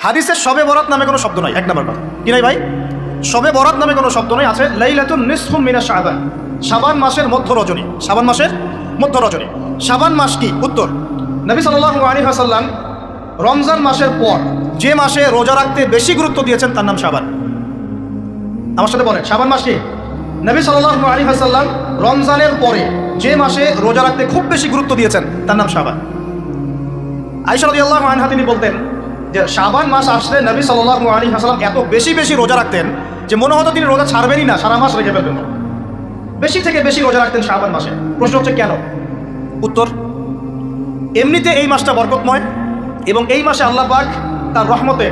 হাদিসে শবে বরাত নামে কোনো শব্দ নাই, এক নম্বর কথা। কি নাই ভাই? শবে বরাত নামে কোনো শব্দ নয়, আছে লাইলাতুন নিসফুম মিনাশ শাবান, শাবান মাসের মধ্য রজনী। শাবান মাসের মধ্য রজনী। শাবান মাস কি? উত্তর, নবী সাল্লাল্লাহু আলাইহি ওয়াসাল্লাম রমজান মাসের পর যে মাসে রোজা রাখতে বেশি গুরুত্ব দিয়েছেন তার নাম শাবান। আমার সাথে বলেন, শাবান মাস কি? নবী সাল্লাল্লাহু আলাইহি ওয়াসাল্লাম রমজানের পরে যে মাসে রোজা রাখতে খুব বেশি গুরুত্ব দিয়েছেন তার নাম শাবান। আয়েশা রাদিয়াল্লাহু আনহা তিনি বলতেন যে শাবান মাস আসলে নবী সাল্লাল্লাহু আলাইহি ওয়াসাল্লাম এত বেশি বেশি রোজা রাখতেন যে মনে হতো তিনি রোজা ছাড়বেনই না, সারা মাস রেখে ফেলবেন। বেশি থেকে বেশি রোজা রাখতেন শাবান মাসে। প্রশ্ন হচ্ছে কেন? উত্তর, এমনিতে এই মাসটা বরকতময় এবং এই মাসে আল্লাহ পাক তার রহমতে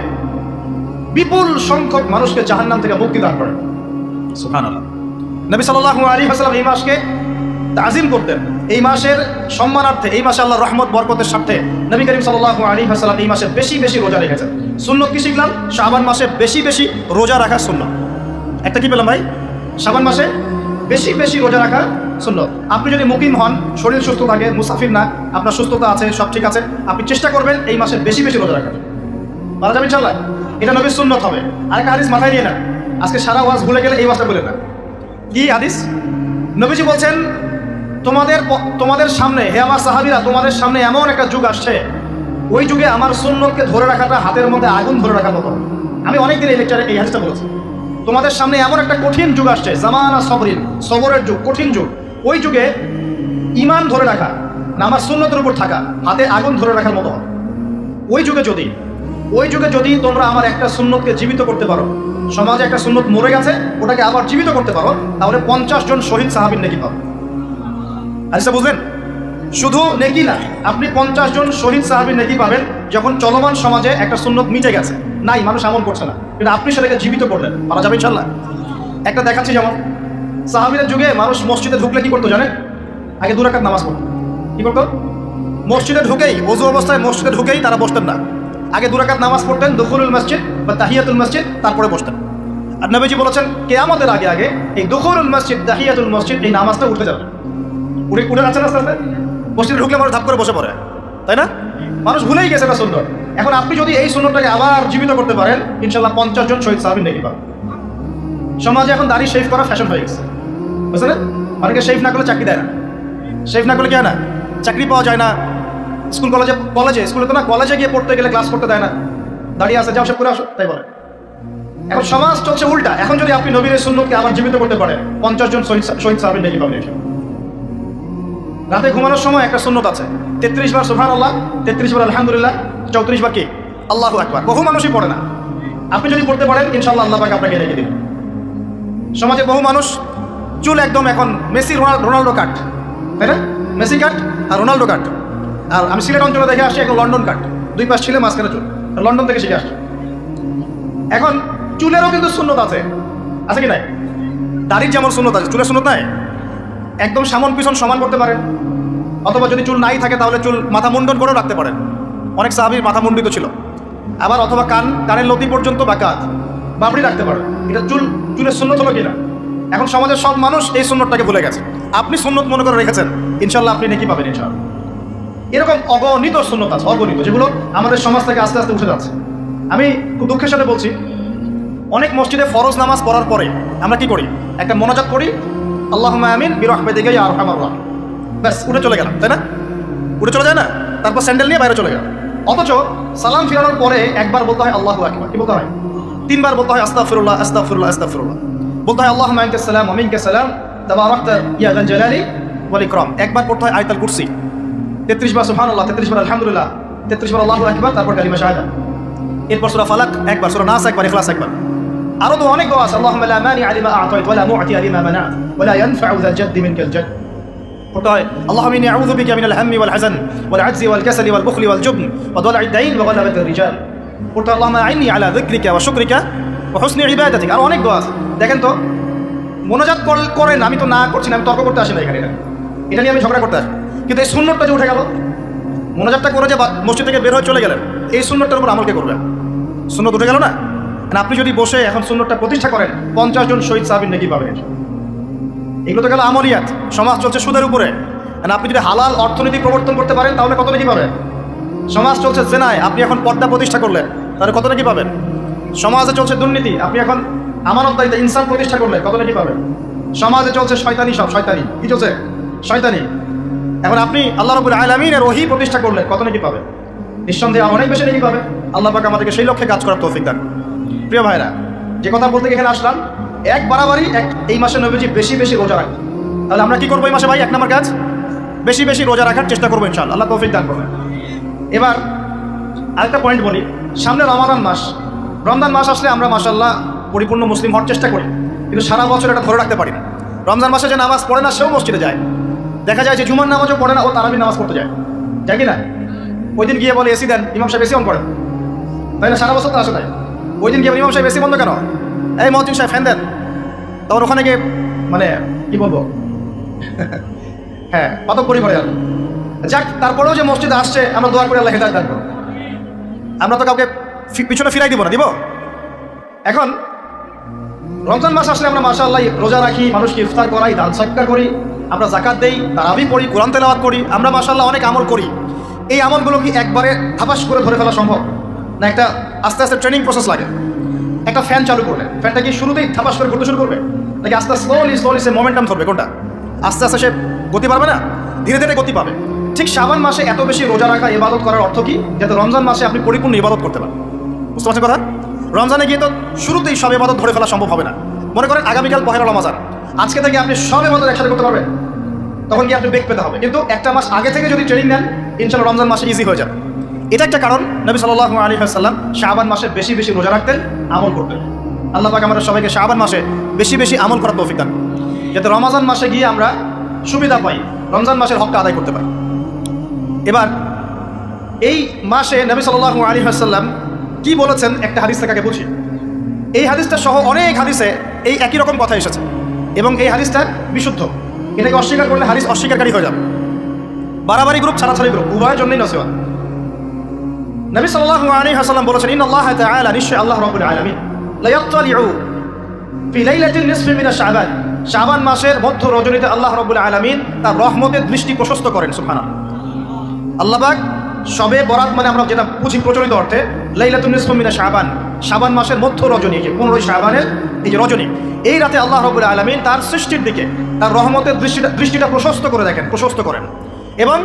বিপুল সংখ্যক মানুষকে জাহান্নাম থেকে মুক্তি দান করেন। সুবহানাল্লাহ। নবী সাল্লাল্লাহু আলাইহি ওয়াসাল্লাম এই মাসকে তাজিম করতেন। এই মাসের সম্মানার্থে, এই মাসে আল্লাহর রহমত বরকতের সাথে নবী করিম সাল্লাল্লাহু আলাইহি ওয়াসাল্লাম এই মাসে বেশি বেশি রোজা রেখেছেন। সুন্নত কি শিখলাম? শাবান মাসে বেশি বেশি রোজা রাখা সুন্নত। একটা কি পেলাম ভাই? শাবান মাসে বেশি বেশি রোজা রাখা সুন্নত। আপনি যদি মুকিম হন, শরীর সুস্থ থাকে, মুসাফির না, আপনার সুস্থতা আছে, সব ঠিক আছে, আপনি চেষ্টা করবেন এই মাসে বেশি বেশি রোজা রাখার। পারা যাবে ইনশাআল্লাহ? এটা নবীর সুন্নত হবে। আরেকটা হাদিস মাথায় নিয়ে না, আজকে সারা ওয়াজ ভুলে গেলে এই মাসটা বলে না। কি হাদিস? নবীজি বলছেন, তোমাদের সামনে, হে আমার সাহাবীরা, তোমাদের সামনে এমন একটা যুগ আসছে, ওই যুগে আমার সুন্নতকে ধরে রাখাটা হাতের মধ্যে আগুন ধরে রাখার মতো। আমি অনেকদিন এই লেকচারে এই হাদিসটা বলেছি। তোমাদের সামনে এমন একটা কঠিন যুগ আসছে, জামানা সবরিন, সবরের যুগ, কঠিন যুগ। ওই যুগে ঈমান ধরে রাখা, না আমার সুন্নতের উপর থাকা, হাতে আগুন ধরে রাখার মতো হবে। ওই যুগে যদি তোমরা আমার একটা সুন্নতকে জীবিত করতে পারো, সমাজে একটা সুন্নত মরে গেছে, ওটাকে আবার জীবিত করতে পারো, তাহলে 50 জন শহীদ সাহাবীর নেকি পাবো। আচ্ছা, বুঝলেন? শুধু নেকি না, আপনি 50 জন শহীদ সাহাবীর নেকি পাবেন যখন চলমান সমাজে একটা সুন্নত মিটে গেছে, নাই, মানুষ আমল করছে না, কিন্তু আপনি সেটাকে জীবিত করলেন। পারা যাবে ইনশাআল্লাহ? একটা দেখাচ্ছি, যেমন সাহাবীদের যুগে মানুষ মসজিদে ঢুকলে কি করতো জানেন? আগে 2 রাকাত নামাজ পড়তো। কি করতো? মসজিদে ঢুকেই, ওযু অবস্থায় মসজিদে ঢুকেই তারা বসতেন না, আগে 2 রাকাত নামাজ পড়তেন, দুখুলুল মসজিদ বা তাহিয়াতুল মসজিদ, তারপরে বসতেন। আর নবীজি বলেছেন, কিয়ামতের আগে আগে এই দুখুলুল মসজিদ, তাহিয়াতুল মসজিদ, এই নামাজটা উঠে যাবে। উঠে যাচ্ছে না আস্তে আস্তে। মসজিদে ঢুকলে মানুষ ধাপ করে বসে পড়ে, তাই না? মানুষ ভুলেই গেছে এটা সুন্নত। এখন আপনি যদি এই সুন্নতটাকে আবার জীবিত করতে পারেন, ইনশাআল্লাহ 50 জন শহীদ সাহাবীর নেকি পাবেন। সমাজে এখন দাড়ি শেভ করা ফ্যাশন হয়ে গেছে, বুঝলেন? অনেকে শেভ না করলে চাকরি দেয় না। শেভ না করলে কি হয় না? চাকরি পাওয়া যায় না। স্কুলে তো না, কলেজে গিয়ে পড়তে গেলে ক্লাস করতে দেয় না। দাঁড়িয়ে আসে, যাও শেভ করে আসো, তাই বলে। এখন সমাজ চলছে উল্টা। এখন যদি আপনি নবীর সুন্নতকে আবার জীবিত করতে পারেন, 50 জন শহীদ সাহাবীর নেকি পাবেন। রাতে ঘুমানোর সময় একটা সুন্নত আছে, 33 বার সুবহানাল্লাহ, 33 বার আলহামদুলিল্লাহ, 34 বার কি আল্লাহু আকবার। বহু মানুষই পড়ে না। আপনি যদি পড়তে পারেন, ইনশাআল্লাহ আল্লাহ পাক আপনাকে রেখে দিবেন। সমাজে বহু মানুষ চুল একদম এখন মেসি রোনাল্ডো কাট, তাই না? মেসি কাট আর রোনাল্ডো কাট। আর আমি সিলেট অঞ্চলে দেখে আসছি এখন লন্ডন কাট, 2 পাশ ছিলে মাঝখানে চুল, লন্ডন থেকে শিখে আসছে। এখন চুলেরও কিন্তু সুন্নত আছে কি নাই? দাড়ির যেমন সুন্নত আছে, চুলের সুন্নত নাই। একদম সামন পিছন সমান করতে পারেন, অথবা যদি চুল নাই থাকে তাহলে চুল মাথা মুন্ডন করেও রাখতে পারেন। অনেক সাহাবীর মাথা মুন্ডিত ছিল। আবার অথবা কানের লতি পর্যন্ত বা কাঁধ বাবড়ি রাখতে পারেন। এটা চুলের সুন্নত হলো কিনা? এখন সমাজের সব মানুষ এই সুন্নতটাকে ভুলে গেছে। আপনি সুন্নত মনে করে রেখেছেন, ইনশাআল্লাহ আপনি নেকি পাবেন ইনশাআল্লাহ। এরকম অগণিত সুন্নত আছে, অগণিত, যেগুলো আমাদের সমাজ থেকে আস্তে আস্তে উঠে যাচ্ছে। আমি খুব দুঃখের সাথে বলছি, অনেক মসজিদে ফরজ নামাজ পড়ার পরে আমরা কি করি? একটা মোনাজাত করি, আল্লাহুম্মা আমিন বিরহমাতিকা ইয়া আরহামার রাহিম, ব্যাস উঠে চলে গেলাম, তাই না? উঠে চলে যায় না? তারপর স্যান্ডেল নিয়ে বাইরে চলে গেলাম। অথচ সালাম ফিরানোর পরে একবার বলতে হয় আল্লাহু আকবার, কি বলতে হয়? 3 বার বলতে হয় আস্তাগফিরুল্লাহ, আস্তাগফিরুল্লাহ, আস্তাগফিরুল্লাহ। বলতে হয় আল্লাহুম্মা আনতাস সালাম ওয়া মিনকাস সালাম তাবারাকতা ইয়া যাল জালালি ওয়াল ইকরাম। একবার পড়তে হয় আয়াতুল কুরসি, 33 বার সুবহানাল্লাহ, 33 বার আলহামদুলিল্লাহ, 33 বার আল্লাহু আকবার, তারপর কালিমা শাহাদাত। এরপর সূরা ফালাক একবার, সূরা নাস একবার, ইখলাস একবার। আরো তো অনেক দোয়া আছে, আল্লাহুম্মা লা মানিআ লিমা আ'তাইত ওয়া লা মু'তিয়া লিমা মানা'ত ওয়া লা ইয়ানফা'ু যাল জাদ্দি মিনকাল জাদ। পড়তে হয় আল্লাহুম্মা ইন্নী আউযু বিকা মিনাল হাম্মি ওয়াল হাযান ওয়াল আজজি ওয়াল কাসালি ওয়াল বুখলি ওয়াল জুবন ওয়া দালা'id দাইন ওয়া গালাবাতির রিজাল। পড়তে হয় আল্লাহুম্মা আ'ইন্নী আলা যিকরিকা ওয়া শুকরিকা ওয়া হুসনি ইবাদাতিক। আর অনেক দোয়া আছে। দেখেন তো, মোনাজাত করেন, আমি তো না করছি না, আমি তর্ক করতে আসি না এখানে, এটা নিয়ে আমি ঝগড়া করতে আসি। কিন্তু এই সুন্নতটা যে উঠে গেল, মোনাজাতটা করে যে মসজিদ থেকে বের হয়ে চলে গেলেন, এই সুন্নতটার উপর আমল কে করবেন? সুন্নত উঠে গেল না? আপনি যদি বসে এখন সুন্নতটা প্রতিষ্ঠা করেন, 50 জন শহীদ সাহাবীর নেকি পাবেন। এগুলো তো গেল আমলিয়াত। সমাজ চলছে সুদের উপরে, আপনি যদি হালাল অর্থনীতি প্রবর্তন করতে পারেন তাহলে কত নেকি পাবেন? সমাজ চলছে জেনায়, আপনি এখন পর্দা প্রতিষ্ঠা করলেন, তাহলে কত নাকি পাবেন? সমাজে চলছে দুর্নীতি, আপনি এখন আমানতদারিতা ইনসান প্রতিষ্ঠা করলে কত নাকি পাবেন? সমাজে চলছে শয়তানি, সব শয়তানি, কি চলছে? শয়তানি। এখন আপনি আল্লাহ রাব্বুল আলামিনের ওহী প্রতিষ্ঠা করলে কত নাকি পাবেন? নিঃসন্দেহে অনেক বেশি নাকি পাবে। আল্লাহ পাক আমাদেরকে সেই লক্ষ্যে কাজ করার তৌফিক দান। প্রিয় ভাইরা, যে কথা বলতে এখানে আসলাম, এক বাড়াবাড়ি এই মাসে নবীজি বেশি বেশি রোজা রাখেন। তাহলে আমরা কি করবো এই মাসে ভাই? এক নম্বর কাজ, বেশি বেশি রোজা রাখার চেষ্টা করবো ইনশাআল্লাহ, আল্লাহ তৌফিক দান করবেন। এবার আরেকটা পয়েন্ট বলি, সামনে রমাদান মাস, রমজান মাস আসলে আমরা মাশাআল্লাহ পরিপূর্ণ মুসলিম হওয়ার চেষ্টা করি, কিন্তু সারা বছর এটা ধরে রাখতে পারি না। রমজান মাসে যে নামাজ পড়ে না সেও মসজিদে যায়, দেখা যায় যে জুমার নামাজও পড়ে না, ও তারাবির নামাজ পড়তে যায়, যায় কি না? ওই দিন গিয়ে বলে এসি দেন, ইমাম সাহেব এসি অন করেন, তাই না? সারা বছর তো আসে তাই, ওই দিন গিয়ে ইমাম সাহেব এসি বন্ধ কেন, এই মহতিন সাহেব ফ্যান দেন, তখন ওখানে গিয়ে মানে কি বলবো হ্যাঁ পাতকরি করে আর যাক। তারপরেও যে মসজিদে আসছে, আমরা দোয়া করে আল্লাহ হেদায়েত দান করব। আমরা তো কাউকে পিছনে ফিরাই দিব না, দিব? এখন রমজান মাস আসলে আমরা মাশাআল্লাহ রোজা রাখি, মানুষকে ইফতার করাই, দান সদকা করি, আমরা যাকাত দেই, তারাবি পড়ি, কোরআন তেলাওয়াত করি, আমরা মাশাআল্লাহ অনেক আমল করি। এই আমলগুলো কি একবারে ধাপাস করে ধরে ফেলা সম্ভব না? একটা আস্তে আস্তে ট্রেনিং প্রসেস লাগে। একটা ফ্যান চালু করলে ফ্যানটা কি শুরুতেই ধাপাস করে ঘুরতে শুরু করবে, নাকি আস্তে আস্তে স্লোলি সে মোমেন্টাম ধরবে? কোনটা? আস্তে আস্তে সে গতি পাবে না, ধীরে ধীরে গতি পাবে। ঠিক শাবান মাসে এত বেশি রোজা রাখা, ইবাদত করার অর্থ কি? যাতে রমজান মাসে আপনি পরিপূর্ণ ইবাদত করতে পারেন। বুঝতে পারছেন কথা? রমজানে গিয়ে তো শুরুতেই সব ইবাদত ধরে ফেলা সম্ভব হবে না। মনে করেন আগামীকাল পহেলা রমজান, আজকে থেকে আপনি সব ইবাদত একসাথে করতে পারবেন, তখন কি আপনি বেগ পেতে হবে। কিন্তু একটা মাস আগে থেকে যদি ট্রেনিং নেন, ইনশাআল্লাহ রমজান মাসে ইজি হয়ে যাবে। এটা একটা কারণ নবী সাল্লাল্লাহু আলাইহি ওয়াসাল্লাম শাবান মাসে বেশি বেশি রোজা রাখতেন, আমল করতেন। আল্লাহ পাক আমাদের সবাইকে শাবান মাসে বেশি বেশি আমল করার তৌফিক দান, যাতে রমজান মাসে গিয়ে আমরা সুবিধা পাই, রমজান মাসের হকটা আদায় করতে পারি। এবার এই মাসে নবী সাল্লাল্লাহু আলাইহি ওয়াসাল্লাম কি বলেছেন একটা হাদিস থেকে বুঝি। এই হাদিসটা সহ অনেক হাদিসে এই একই রকম কথা এসেছে, এবং এই হাদিসটা বিশুদ্ধ। এটাকে অস্বীকার করলে হাদিস অস্বীকারী হয়ে যাবে। বাড়াবাড়ি গ্রুপ, ছাড়াছাড়ি গ্রুপ, উভয়ের জন্যই নসিহত। নবী সাল্লাল্লাহু আলাইহি ওয়াসাল্লাম বলেছেন, ইন্নাল্লাহা তাআলা, নিশ্চয় আল্লাহ রাব্বুল আলামিন, লা ইয়াত্তালিউ ফি লাইলাতিন নিসফি মিন শাবান, শাবান মাসের মধ্য রজনীতে আল্লাহ রাব্বুল আলামিন তার রহমতের দৃষ্টি প্রশস্ত করেন। সুবহানাল্লাহ। আল্লাহ পাক সবে বরাত মানে আমরা যেটা বুঝি প্রচলিত অর্থে, লাইলাতুন নিসফি মিন শাবান, শাবান মাসের মধ্য রজনী, যে 15 শাবানের এই যে রজনী, এই রাতে আল্লাহ রাব্বুল আলামিন তার সৃষ্টির দিকে তার রহমতের দৃষ্টিটা প্রশস্ত করে দেখেন, প্রশস্ত করেন। এবং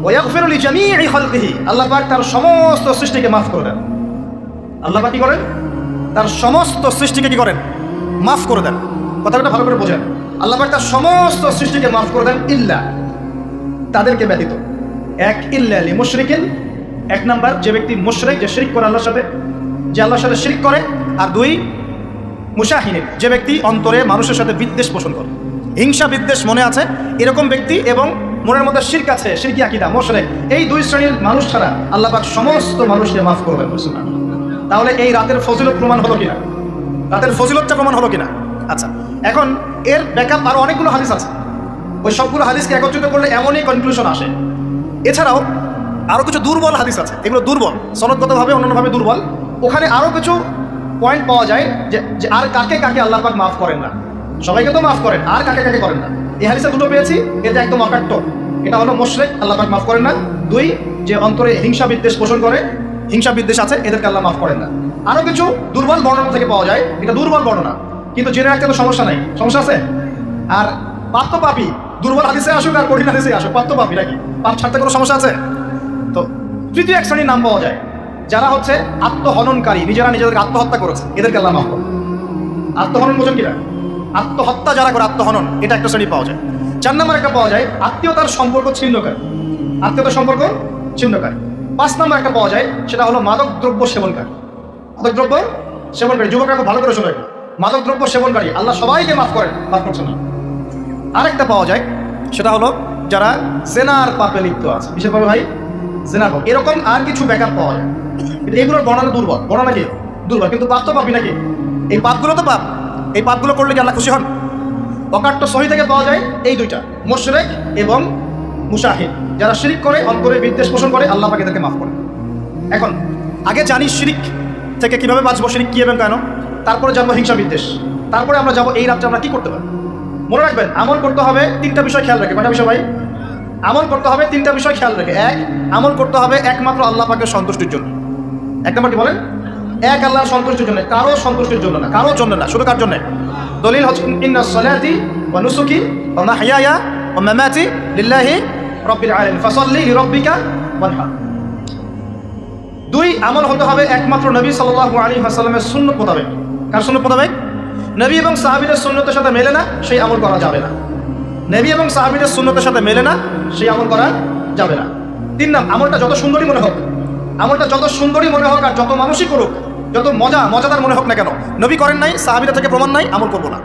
ওয়াগফিরু লিজামিই খালকিহি, আল্লাহ পাক তার সমস্ত সৃষ্টিকে মাফ করে দেন। আল্লাহ পাক কি করেন? তার সমস্ত সৃষ্টিকে কি করেন? মাফ করে দেন। কথাটা ভালো করে বোঝেন। আল্লাহ পাক তার সমস্ত সৃষ্টিকে মাফ করে দেন, ইল্লা, তাদেরকে ব্যতীত। এক, ইল্লা লি মুশরিকিন, এক নাম্বার যে ব্যক্তি মুশরিক, যে শিরক করে আল্লাহর সাথে, যে আল্লাহর সাথে শিরক করে। আর দুই, মুশাহিনিন, যে ব্যক্তি অন্তরে মানুষের সাথে বিদ্বেষ পোষণ করে, হিংসা বিদ্বেষ মনে আছে এরকম ব্যক্তি, এবং মনের মধ্যে শিরক আছে, শিরকি আকীদা, মুশরিক, এই দুই শ্রেণীর মানুষ ছাড়া আল্লাহ পাক সমস্ত মানুষকে মাফ করবেন। তাহলে এই রাতের ফজিলত প্রমাণ হলো কিনা? রাতের ফজিলতটা প্রমাণ হলো কিনা? আচ্ছা, এখন এর ব্যাকআপ আরো অনেকগুলো হাদিস আছে। ওই সবগুলো হাদিসকে একত্রিত করলে এমনই কনক্লুশন আসে। এছাড়াও আরো কিছু দুর্বল হাদিস আছে, এগুলো দুর্বল, সনদগতভাবে অন্যান্যভাবে দুর্বল। ওখানে আরো কিছু পয়েন্ট পাওয়া যায় যে আর কাকে কাকে আল্লাহ পাক মাফ করেন না। সবাইকে তো মাফ করেন, আর কাকে কাকে করেন না। এই হাদিসে দুটো পেয়েছি, এটা একদম অকাট্য। এটা হলো মুশরিক, আল্লাহ পাক মাফ করেন না। দুই, যে অন্তরে হিংসা বিদ্বেষ পোষণ করে, হিংসা বিদ্বেষ আছে, এদেরকে আল্লাহ মাফ করেন না। আরো কিছু দুর্বল বর্ণনা থেকে পাওয়া যায়, এটা দুর্বল বর্ণনা, কিন্তু জেনে রাখতে তো সমস্যা নাই। সমস্যা আছে? আর পাপ তো পাপি, দুর্বল হাদিসে আসুক আর কঠিন হাদিসে আসুক, পাপ তো পাপি নাকি? পাপ ছাড়তে কোনো সমস্যা আছে? তো তৃতীয় এক শ্রেণীর নাম পাওয়া যায়, যারা হচ্ছে আত্মহননকারী, নিজেরা নিজেদেরকে আত্মহত্যা করেছে, এদেরকে আল্লাহ মাফ করেন। আত্মহনন বোঝেন কিনা? আত্মহত্যা যারা করে, আত্মহনন, এটা একটা শ্রেণী পাওয়া যায়। 4 নম্বর একটা পাওয়া যায় আত্মীয়তার সম্পর্ক ছিন্নকারী, আত্মীয়তার সম্পর্ক ছিন্নকারী। 5 নম্বর একটা পাওয়া যায়, সেটা হলো মাদক দ্রব্য সেবনকারী। মাদক দ্রব্য সেবনকারী, যুবকরা খুব ভালো করে শোনে, মাদক দ্রব্য সেবনকারী আল্লাহ সবাইকে মাফ করেন, মাফ করছেন না। আরেকটা পাওয়া যায়, সেটা হলো যারা জেনার পাপে লিপ্ত আছে, বিশেষভাবে ভাই জেনার পাপ। এরকম আর কিছু ব্যাকআপ পাওয়া যায়, কিন্তু এগুলোর বর্ণনা দুর্বল। বর্ণনা কি? দুর্বল, কিন্তু পাপ তো পাপি নাকি? এই পাপগুলো তো পাপ, এই পাপগুলো করলে কি আল্লাহ খুশি হন? অকাট্য সহি থেকে পাওয়া যায় এই দুইটা, মুশরিক এবং মুশাহিদ, যারা শিরিক করে, অন্তরে বিদ্বেষ পোষণ করে, আল্লাহ পাক এদেরকে মাফ করে। এখন আগে জানি শিরিক থেকে কিভাবে বাঁচবো, শিরিক কি এবং কেন, তারপরে জানবো হিংসা বিদ্বেষ, তারপরে আমরা যাবো এই রাত্রে আমরা কি করতে পারি। মনে রাখবেন, আমল করতে হবে 3টা বিষয় খেয়াল রেখে। কয়টা বিষয় ভাই? আমল করতে হবে 3টা বিষয় খেয়াল রেখে। এক, আমল করতে হবে একমাত্র আল্লাহ পাকের সন্তুষ্টির জন্য। এক নম্বর কি বলেন? এক আল্লাহর সন্তুষ্টির জন্য, কারো সন্তুষ্টির জন্য না, কারোর জন্য না, শুধু কার জন্য? দলিল হচ্ছে ইন্নাস সালাতি ওয়া নুসুকি ওয়া মাহইয়ায়া ওয়া মামাতি লিল্লাহি রাব্বিল আলামিন ফাসাল্লি লিরাব্বিকা ওয়ানহার। দুই, আমল হতে হবে একমাত্র নবী সাল্লাল্লাহু আলাইহি ওয়াসাল্লামের সুন্নাত মোতাবেক। কার সুন্নাত মোতাবেক? নবী এবং সাহাবীদের সুন্নতের সাথে মেলে না, সেই আমল করা যাবে না। নবী এবং সাহাবীদের সুন্নতের সাথে মেলে না, সেই আমল করা যাবে না। তিন নাম, আমলটা যত সুন্দরী মনে হোক, আমলটা যত সুন্দরী মনে হোক আর যত মানুষই করুক, যত মজাদার মনে হোক না কেন, নবী করেন নাই, সাহাবীদের থেকে প্রমাণ নাই, আমল করবো না।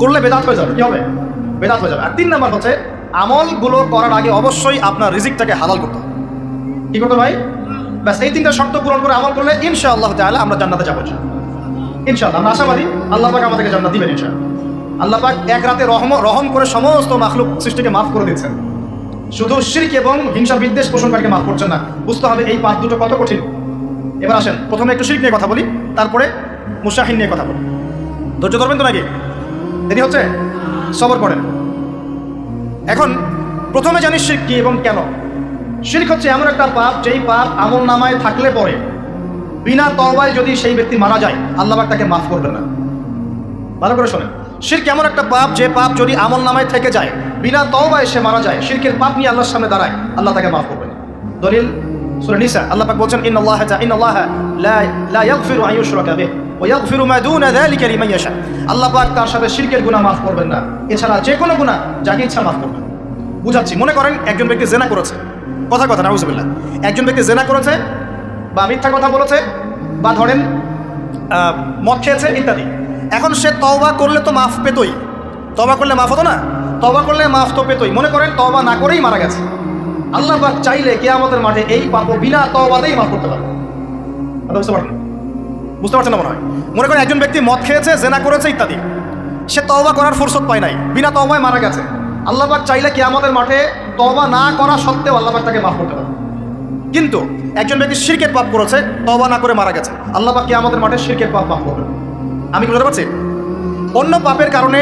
করলে বেদাত হয়ে যাবে। কি হবে? বেদাত হয়ে যাবে। আর তিন নাম্বার হচ্ছে আমলগুলো করার আগে অবশ্যই আপনার রিজিকটাকে হালাল করতে হবে। কি করতে ভাই? ব্যাস এই তিনটা শর্ত পূরণ করে আমল করলে ইনশাআল্লাহ তাআলা আমরা জান্নাতে যাবো। ইনশাআল্লাহ আমরা আশাবাদী আল্লাহ পাক আমাদেরকে জান্নাত দিবেন ইনশাআল্লাহ। আল্লাহ পাক এক রাতে রহম করে সমস্ত মাখলুক সৃষ্টিকে মাফ করে দিচ্ছেন, শুধু শিরক এবং হিংসা বিদ্বেষ পোষণকারীকে মাফ করছেন না। বুঝতে হবে এই পাপ দুটো কত কঠিন। এবার আসেন প্রথমে একটু শিরক নিয়ে কথা বলি, তারপরে মুশাহিন নিয়ে কথা বলি। ধৈর্য ধরবেন তো নাকি? দেরি হচ্ছে? সবর করেন। এখন প্রথমে জানি শিরক কি এবং কেন। শিরক হচ্ছে এমন একটা পাপ, যেই পাপ আমল নামায় থাকলে পরে বিনা তওবায় যদি সেই ব্যক্তি মারা যায়, আল্লাহ পাক তাকে মাফ করবেন না। ভালো করে শোনেন, শিরক এমন একটা পাপ, যে পাপ যদি আমল নামায় থেকে যায়, বিনা তওবায় সে মারা যায়, শিরকের পাপ নিয়ে আল্লাহর সামনে দাঁড়ায়, আল্লাহ তাকে মাফ করবেন। দলিল সূরা নিসা, আল্লাহ পাক বলছেন ইন্নাল্লাহা লা ইয়াগফিরু আন ইউশরাকা বিহি ওয়া ইয়াগফিরু মা দুনা যালিকা লিমান ইয়াশা। আল্লাহ পাক তার সাথে শিরকের গুনাহ মাফ করবেন না, এছাড়া যে কোনো গুনাহ যাকে ইচ্ছা মাফ করবেন। বুঝাচ্ছি, মনে করেন একজন ব্যক্তি জিনা করেছে, কথা নাউযুবিল্লাহ, একজন ব্যক্তি জিনা করেছে বা মিথ্যা কথা বলেছে বা ধরেন মদ খেয়েছে ইত্যাদি। এখন সে তওবা করলে তো মাফ পেতই, তওবা করলে মাফ হতো না? তওবা করলে মাফ তো পেতই। মনে করেন তওবা না করেই মারা গেছে, আল্লাহ পাক চাইলে কিয়ামতের মাঠে এই পাপ বিনা তওবাতেই মাফ করতে পারবে। বুঝতে পারছেন না মনে হয়? মনে করেন একজন ব্যক্তি মদ খেয়েছে, জিনা করেছে ইত্যাদি, সে তওবা করার ফুরসত পায় নাই, বিনা তওবায় মারা গেছে। আল্লাহ পাক চাইলে কিয়ামতের মাঠে তওবা না করা সত্ত্বেও আল্লাহ পাক তাকে মাফ করতে পারবে। কিন্তু একজন ব্যক্তি শিরকের পাপ করেছে, তওবা না করে মারা গেছে, আল্লাহ পাক কিয়ামতের মাঠে শিরকের পাপ মাফ করবেন। আমি বুঝতে পারছি? অন্য পাপের কারণে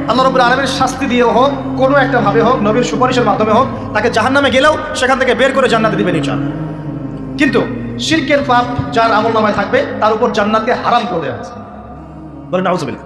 আল্লাহ রাব্বুল আলামিনের শাস্তি দিয়ে হোক, কোনো একটা ভাবে হোক, নবীর সুপারিশের মাধ্যমে হোক, তাকে জাহান্নামে গেলেও সেখান থেকে বের করে জান্নাতে দিবেন ইনশাআল্লাহ। কিন্তু শিরকের পাপ যার আমলনামায় থাকবে, তার উপর জান্নাতকে হারাম করে দেওয়া হয়েছে। বলেন নাউযুবিল্লাহ।